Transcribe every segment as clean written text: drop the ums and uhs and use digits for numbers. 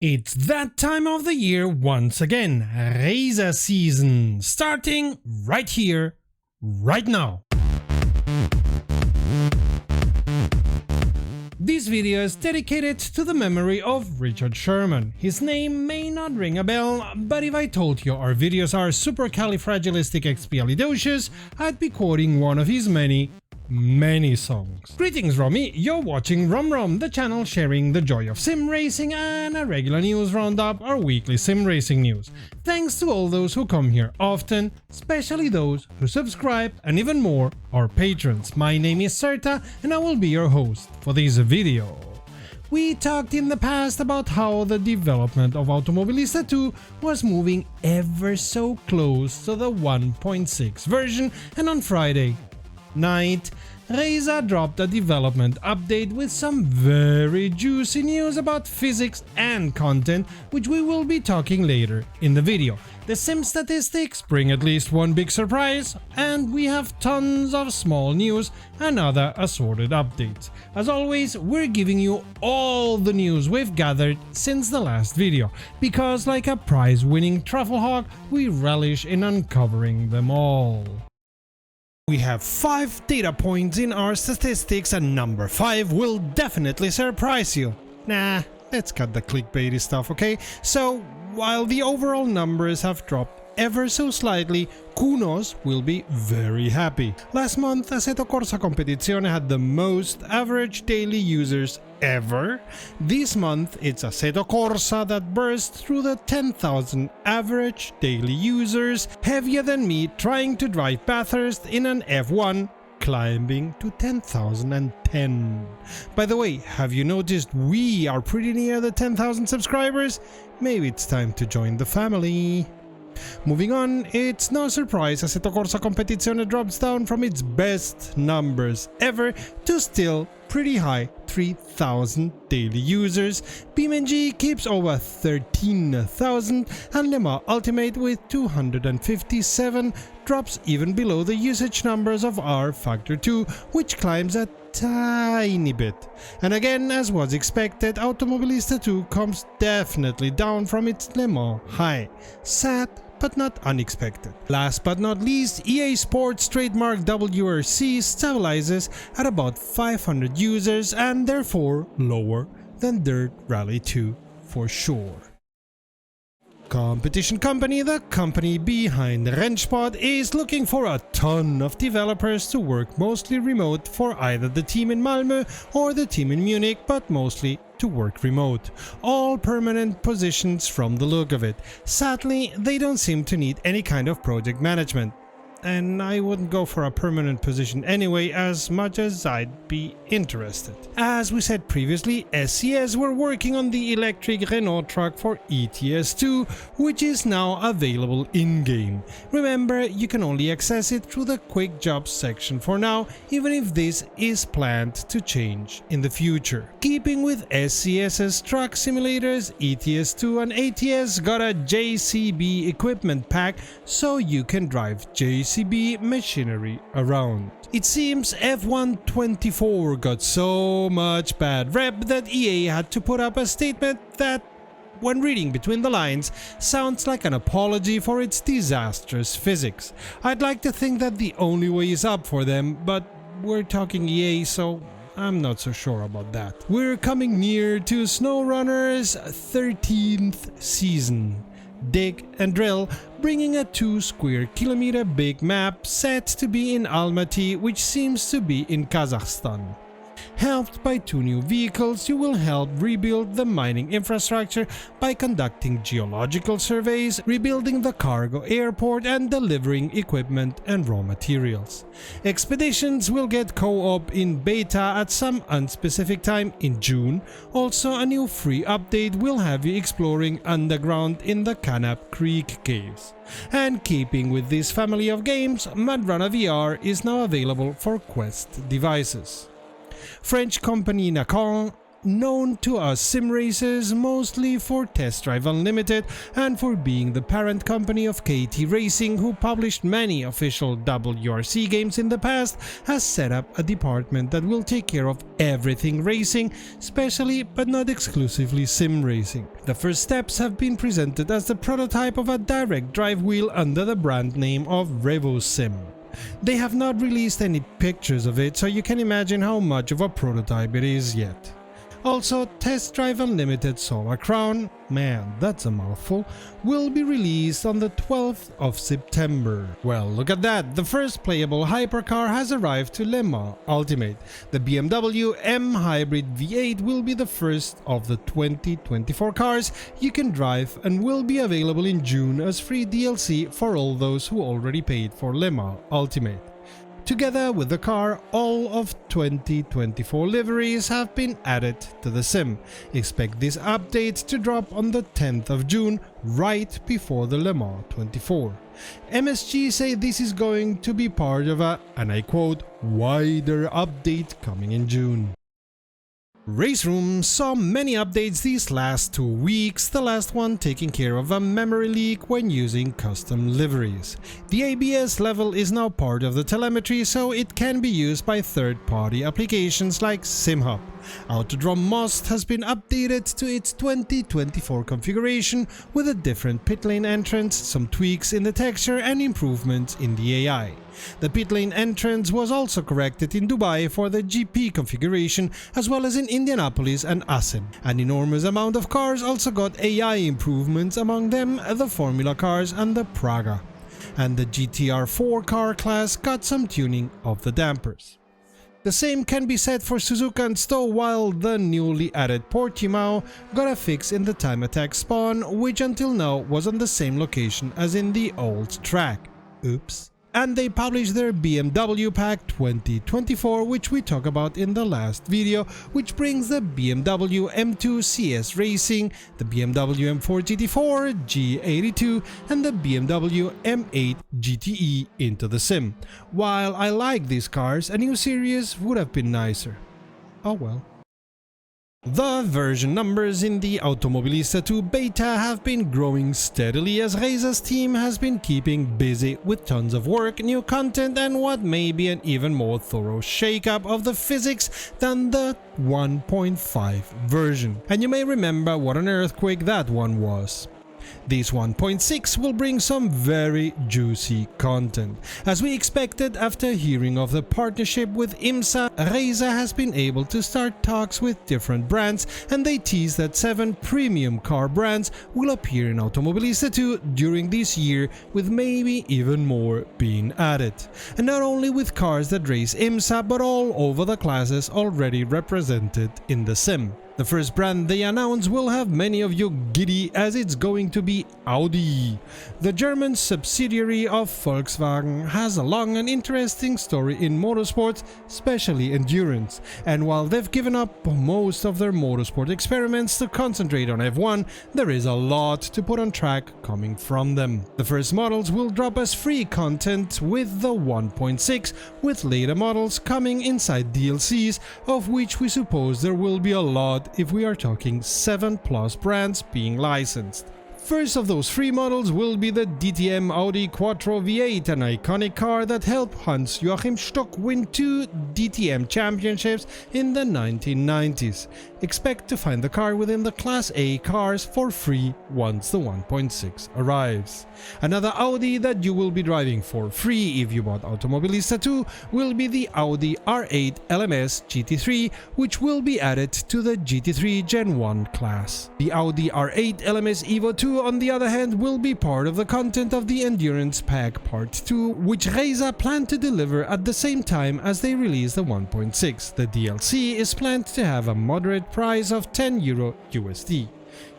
It's that time of the year once again, Racer season, starting right here, right now. This video is dedicated to the memory of Richard Sherman. His name may not ring a bell, but if I told you our videos are supercalifragilisticexpialidocious, I'd be quoting one of his many songs. Greetings Romy, you're watching Rom, the channel sharing the joy of sim racing and a regular news roundup, our weekly sim racing news. Thanks to all those who come here often, especially those who subscribe, and even more, our patrons. My name is Serta and I will be your host for this video. We talked in the past about how the development of Automobilista 2 was moving ever so close to the 1.6 version, and on Friday night, Racer dropped a development update with some very juicy news about physics and content, which we will be talking later in the video. The sim statistics bring at least one big surprise, and we have tons of small news and other assorted updates. As always, we're giving you all the news we've gathered since the last video, because like a prize-winning truffle hawk, we relish in uncovering them all. We have 5 data points in our statistics and number 5 will definitely surprise you. Nah, let's cut the clickbaity stuff, okay? So, while the overall numbers have dropped ever so slightly, Kunos will be very happy. Last month, Assetto Corsa Competizione had the most average daily users ever. This month, it's Assetto Corsa that burst through the 10,000 average daily users, heavier than me trying to drive Bathurst in an F1, climbing to 10,010. By the way, have you noticed we are pretty near the 10,000 subscribers? Maybe it's time to join the family. Moving on, it's no surprise Assetto Corsa Competizione drops down from its best numbers ever to still pretty high 3,000 daily users. BeamNG keeps over 13,000 and Le Mans Ultimate with 257 drops even below the usage numbers of our Factor 2, which climbs a tiny bit. And again, as was expected, Automobilista 2 comes definitely down from its Le Mans high. Sad, but not unexpected. Last but not least, EA Sports trademark WRC stabilizes at about 500 users and therefore lower than Dirt Rally 2 for sure. Competition Company, the company behind Rennsport, is looking for a ton of developers to work mostly remote for either the team in Malmö or the team in Munich, but mostly to work remote. All permanent positions from the look of it. Sadly, they don't seem to need any kind of project management. And I wouldn't go for a permanent position anyway, as much as I'd be interested. As we said previously, SCS were working on the electric Renault truck for ETS2, which is now available in-game. Remember, you can only access it through the Quick Jobs section for now, even if this is planned to change in the future. Keeping with SCS's truck simulators, ETS2 and ATS got a JCB equipment pack, so you can drive JCB machinery around. It seems F1 24 got so much bad rep that EA had to put up a statement that, when reading between the lines, sounds like an apology for its disastrous physics. I'd like to think that the only way is up for them, but we're talking EA, so I'm not so sure about that. We're coming near to SnowRunner's 13th season. Dig and Drill, bringing a 2 square kilometer big map set to be in Almaty, which seems to be in Kazakhstan. Helped by 2 new vehicles, you will help rebuild the mining infrastructure by conducting geological surveys, rebuilding the cargo airport, and delivering equipment and raw materials. Expeditions will get co-op in beta at some unspecific time in June. Also, a new free update will have you exploring underground in the Canap Creek caves. And keeping with this family of games, Mudrunner VR is now available for Quest devices. French company Nakan known to us sim racers mostly for Test Drive Unlimited and for being the parent company of KT Racing, who published many official WRC games in the past, has set up a department that will take care of everything racing, especially but not exclusively sim racing. The first steps have been presented as the prototype of a direct drive wheel under the brand name of RevoSim. They have not released any pictures of it, so you can imagine how much of a prototype it is yet. Also, Test Drive Unlimited Solar Crown, man, that's a mouthful, will be released on the 12th of September. Well, look at that, the first playable hypercar has arrived to Le Mans Ultimate. The BMW M Hybrid V8 will be the first of the 2024 cars you can drive and will be available in June as free DLC for all those who already paid for Le Mans Ultimate. Together with the car, all of 2024 liveries have been added to the sim. Expect this update to drop on the 10th of June, right before the Le Mans 24. MSG say this is going to be part of a, and I quote, wider update coming in June. Raceroom saw many updates these last 2 weeks, the last one taking care of a memory leak when using custom liveries. The ABS level is now part of the telemetry, so it can be used by third-party applications like SimHub. Autodrom Most has been updated to its 2024 configuration with a different pit lane entrance, some tweaks in the texture and improvements in the AI. The pit lane entrance was also corrected in Dubai for the GP configuration, as well as in Indianapolis and Assen. An enormous amount of cars also got AI improvements, among them the Formula cars and the Praga. And the GTR4 car class got some tuning of the dampers. The same can be said for Suzuka and Stowe, while the newly added Portimao got a fix in the time attack spawn, which until now was on the same location as in the old track. Oops. And they published their BMW Pack 2024, which we talked about in the last video, which brings the BMW M2 CS Racing, the BMW M4 GT4, G82 and the BMW M8 GTE into the sim. While I like these cars, a new series would have been nicer. Oh well. The version numbers in the Automobilista 2 beta have been growing steadily as Reisa's team has been keeping busy with tons of work, new content and what may be an even more thorough shakeup of the physics than the 1.5 version. And you may remember what an earthquake that one was. This 1.6 will bring some very juicy content. As we expected after hearing of the partnership with IMSA, Reisa has been able to start talks with different brands, and they tease that 7 premium car brands will appear in Automobilista 2 during this year, with maybe even more being added. And not only with cars that race IMSA, but all over the classes already represented in the sim. The first brand they announce will have many of you giddy, as it's going to be Audi. The German subsidiary of Volkswagen has a long and interesting story in motorsport, especially endurance, and while they've given up most of their motorsport experiments to concentrate on F1, there is a lot to put on track coming from them. The first models will drop as free content with the 1.6, with later models coming inside DLCs, of which we suppose there will be a lot if we are talking 7+ brands being licensed. First of those free models will be the DTM Audi Quattro V8, an iconic car that helped Hans-Joachim Stock win 2 DTM championships in the 1990s. Expect to find the car within the Class A cars for free once the 1.6 arrives. Another Audi that you will be driving for free if you bought Automobilista 2 will be the Audi R8 LMS GT3, which will be added to the GT3 Gen 1 class. The Audi R8 LMS Evo 2, on the other hand, will be part of the content of the Endurance Pack Part 2, which Reisa plan to deliver at the same time as they release the 1.6. The DLC is planned to have a moderate price of €10 USD.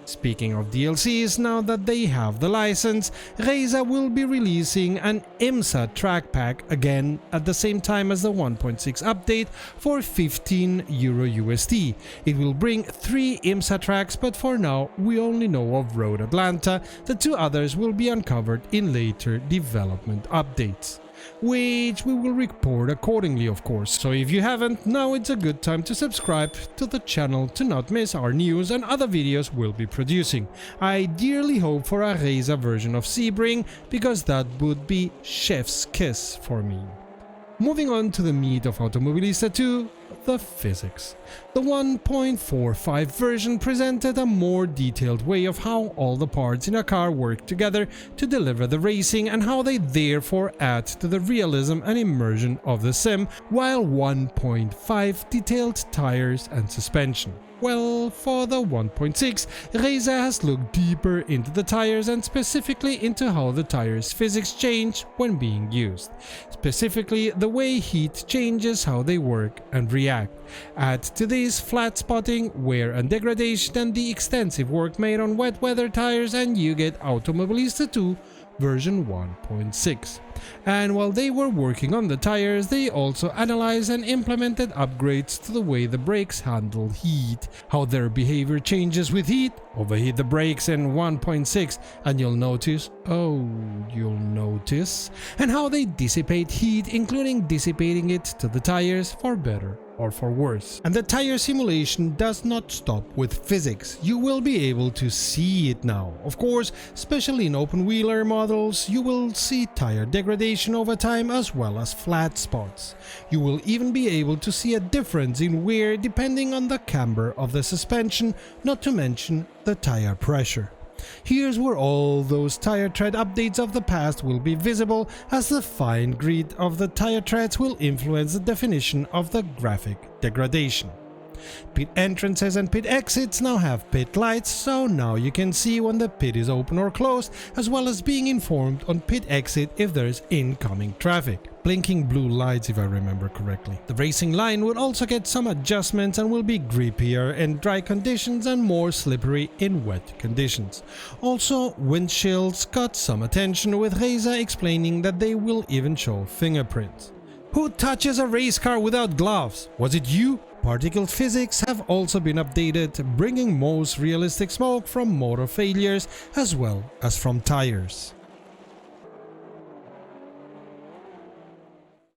Speaking of DLCs, now that they have the license, Reisa will be releasing an IMSA track pack again at the same time as the 1.6 update for €15 USD. It will bring 3 IMSA tracks, but for now we only know of Road Atlanta. The 2 others will be uncovered in later development updates. which we will report accordingly, of course. So if you haven't, now it's a good time to subscribe to the channel to not miss our news and other videos we'll be producing. I dearly hope for a Racer version of Sebring, because that would be chef's kiss for me. Moving on to the meat of Automobilista 2, the physics. The 1.45 version presented a more detailed way of how all the parts in a car work together to deliver the racing, and how they therefore add to the realism and immersion of the sim, while 1.5 detailed tires and suspension. Well, for the 1.6, Racer has looked deeper into the tires and specifically into how the tires' physics change when being used. Specifically, the way heat changes how they work and react. Add to this flat spotting, wear and degradation, and the extensive work made on wet weather tires, and you get Automobilista 2 version 1.6. And while they were working on the tires, they also analyzed and implemented upgrades to the way the brakes handle heat, how their behavior changes with heat, overheat the brakes in 1.6, and you'll notice, and how they dissipate heat, including dissipating it to the tires for better or for worse. And the tire simulation does not stop with physics. You will be able to see it now. Of course, especially in open-wheeler models, you will see tire degradation over time as well as flat spots. You will even be able to see a difference in wear depending on the camber of the suspension, not to mention the tire pressure. Here's where all those tire tread updates of the past will be visible, as the fine grid of the tire treads will influence the definition of the graphic degradation. Pit entrances and pit exits now have pit lights, so now you can see when the pit is open or closed, as well as being informed on pit exit if there is incoming traffic. Blinking blue lights if I remember correctly. The racing line will also get some adjustments and will be grippier in dry conditions and more slippery in wet conditions. Also, windshields got some attention, with Racer explaining that they will even show fingerprints. Who touches a race car without gloves? Was it you? Particle physics have also been updated, bringing most realistic smoke from motor failures as well as from tires.